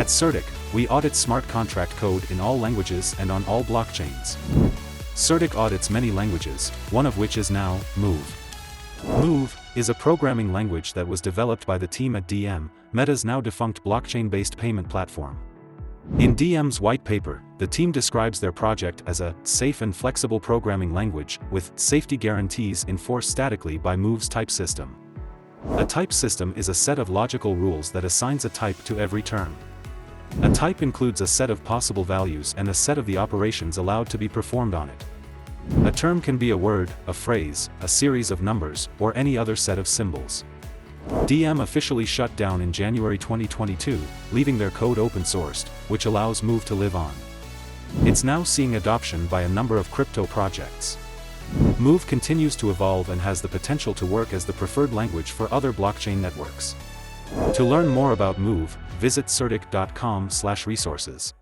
At CertiK, we audit smart contract code in all languages and on all blockchains. CertiK audits many languages, one of which is now Move. Move is a programming language that was developed by the team at Diem, Meta's now defunct blockchain-based payment platform. In Diem's white paper, the team describes their project as a safe and flexible programming language with safety guarantees enforced statically by Move's type system. A type system is a set of logical rules that assigns a type to every term. A type includes a set of possible values and a set of the operations allowed to be performed on it. A term can be a word, a phrase, a series of numbers, or any other set of symbols. Diem officially shut down in January 2022, leaving their code open-sourced, which allows Move to live on. It's now seeing adoption by a number of crypto projects. Move continues to evolve and has the potential to work as the preferred language for other blockchain networks. To learn more about Move, visit certik.com/resources.